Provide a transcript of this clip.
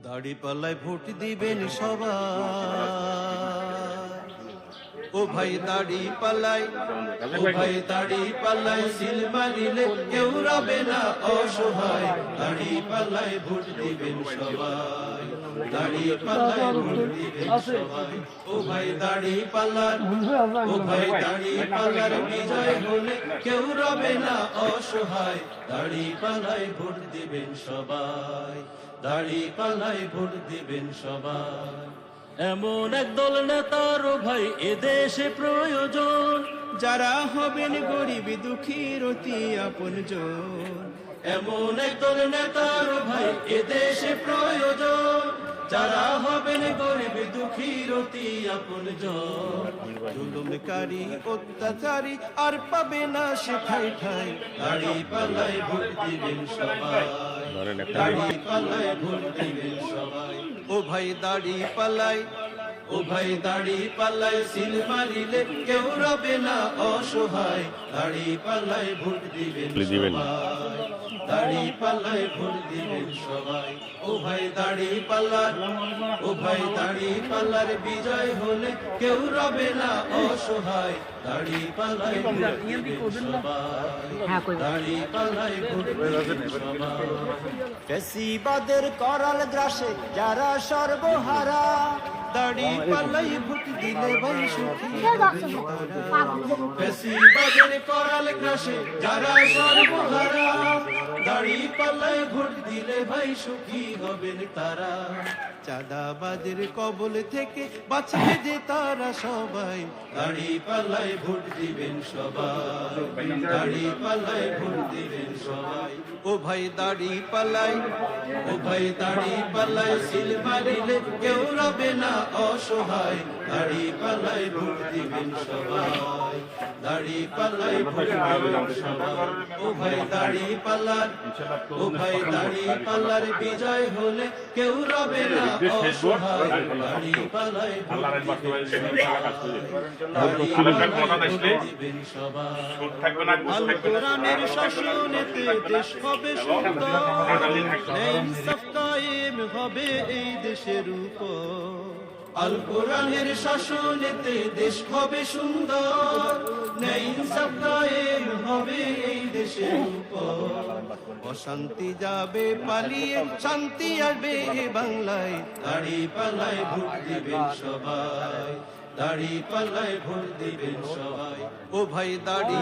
দাড়ি পাল্লায় ভোট দিবেন সবাই। ও ভাই দাড়ি পাল্লায়, ও ভাই দাড়ি পাল্লায় সিল মারিলে কেউ রবে না অসহায়। দাড়ি পাল্লায় ভোট দিবেন সবাই, দাড়ি পাল্লায় ভোট দিবেন সবাই। ও ভাই দাড়ি পাল্লার, ও ভাই দাড়ি পাল্লার বিজয় হলে কেউ রবে না অসহায়। দাড়ি পাল্লায় ভোট দিবেন সবাই, দাড়ি পাল্লায় ভোট দিবেন সবাই। এমন একদল নেতার ভাই এদেশে প্রয়োজন, যারা হবেন গরিব দুঃখীর অতি আপনজন। এমন একদল নেতার ভাই এদেশে প্রয়োজন, যারা হবেন গরিব দুঃখীর অতি আপনজন। জুলুমকারী অত্যাচারী আর পাবে না সে ঠাই ঠাই। দাড়ি পাল্লায় ভোট দিবেন সবাই, দাড়ি পাল্লায় ভোট দিবেন সবাই। ও ভাই দাড়ি পাল্লায়, ও ভাই দাড়ি পাল্লায় সিল মারিলে কেউ রবে না অসহায়। দাড়ি পাল্লায় ভোট দিবেন সবাই, দাড়ি পাল্লায় ভোট দিবেন সবাই। ও ভাই দাড়ি পাল্লার, ও ভাই দাড়ি পাল্লার বিজয় হলে কেউ রবে না অসহায়। দাড়ি পাল্লায় ভোট দিবেন সবাই, দাড়ি পাল্লায় ভোট দিবেন সবাই। ফ্যাসিবাদের করাল গ্রাসে যারা সর্বহারা, দাড়ি পাল্লাই ভোট দিলে ভাই সুখী হবেন তারা। ফ্যাসিবাদের করাল গ্রাসে যারা সর্বহারা, দাড়ি পাল্লায় ভোট দিলে ভাই সুখী হবেন তারা। চাঁদাবাজের কবল থেকে বাঁচবে যে তারা সবাই। দাড়ি পাল্লায় ভোট দিবেন সবাই, দাড়ি পাল্লায় ভোট দিবেন সবাই। ও ভাই দাড়ি পাল্লায়, ও ভাই দাড়ি পাল্লায় সিল মারিলে কেউ রবে না অসহায়। দাড়ি পাল্লায় ভোট দিবেন সবাই, দাড়ি পাল্লায় ভোট দিবেন সবাই। ও ভাই দাড়ি পাল্লার, ও ভাই দাড়ি পাল্লার বিজয় হলে কেউ রবে না অসহায়। দাড়ি পাল্লায় ভোট দিবেন সবাই। আল কোরআনের শাসনেতে দেশ হবে সুন্দর, ইনসাফ কায়েম হবে এই দেশের উপর। আল কোরআনের শাসনেতে দেশ হবে সুন্দর, ইনসাফ কায়েম হবে এই দেশের উপর। অশান্তি যাবে পালিয়ে শান্তি আসবে এ বাংলায়। দাড়ি পাল্লায় ভোট দিবেন সবাই, দাড়ি পাল্লায় ভোট দিবেন সবাই। ও ভাই দাড়ি